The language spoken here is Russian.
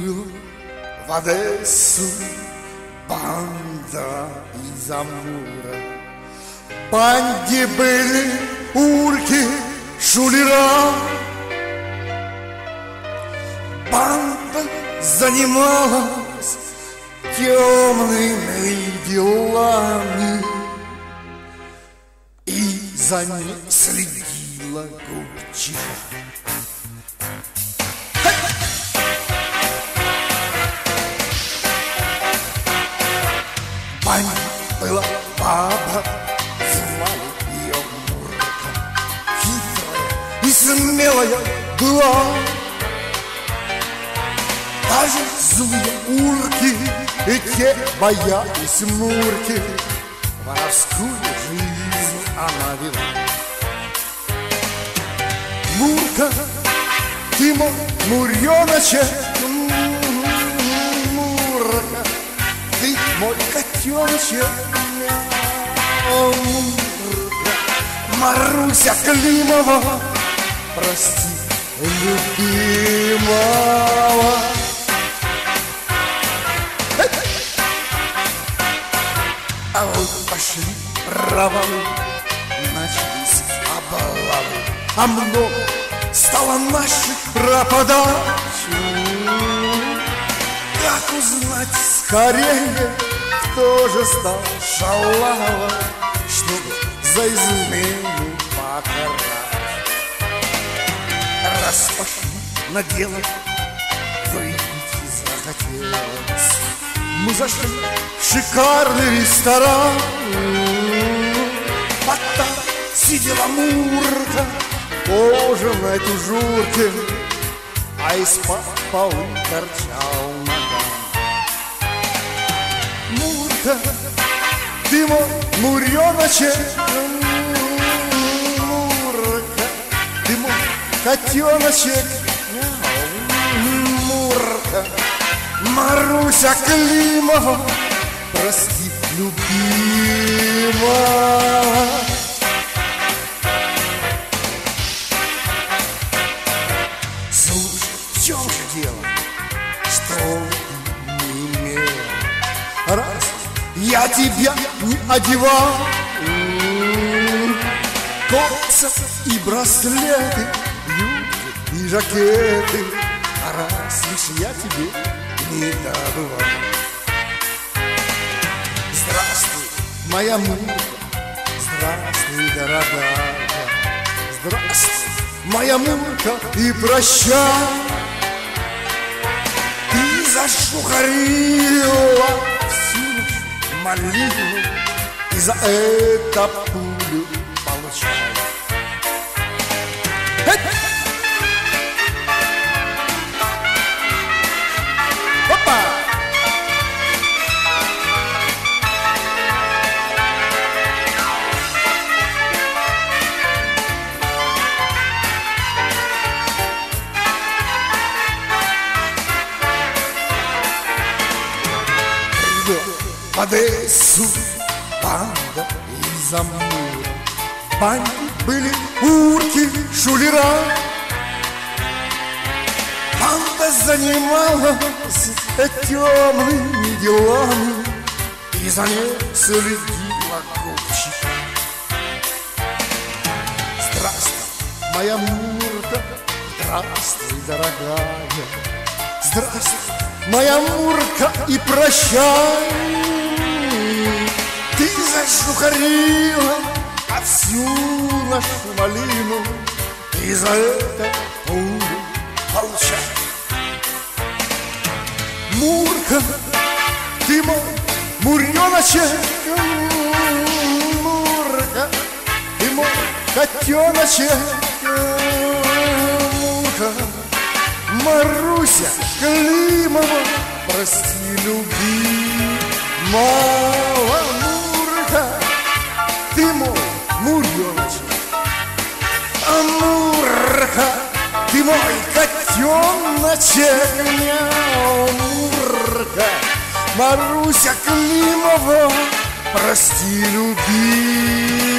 прибыл в Одессу банда из Амура. В банде были урки, шулера. Банда занималась темными делами, и за ней следила Гурченко. В банде была баба, звали ее Мурка. Хитрая и смелая была, даже злые урки и те боялись Мурки. Воровскую жизнь она вела. Мурка, ты мой муреночек, Мурка, ты мой котеночек, Мурка. Маруся Климова, прости, любимого. А вот пошли провалы, начались облавы, а много стало наших пропадать. Как узнать скорее, кто же стал шалава, чтобы за измену покарать? Раз пошли на дело, выпить захотелось, мы зашли в шикарный ресторан. А там сидела Мурка, ужинать у Журки, а из-под полы торчал наган. Мурка, ты мой муреночек, Мурка, ты мой котеночек, Мурка. Маруся Климова, прости, любимого. Слушай, в чем же дело, что ты не имела? Раз я тебя не одевал, кольца и браслеты, юбки и жакеты, а раз лишь я тебе не добывал. Здравствуй, моя Мурка, здравствуй, дорогая, здравствуй, моя Мурка, и прощай. Ты зашухарила всю ночь малину, и за это пулю получай. В Одессу банда из Амура. В банде были урки, шулера. Банда занималась темными делами, и за ней следила Гурченко. Здравствуй, моя Мурка, здравствуй, дорогая, здравствуй, моя Мурка, и прощай. Ты зашухарила всю нашу малину, и за это пулю получай. Мурка, ты мой муреночек, Мурка, ты мой котеночек, Мурка. Маруся Климова, прости, любимого. Мурка, ты мой муреночек, Мурка, ты мой котеночек, Мурка. Маруся Климова, прости, любимого.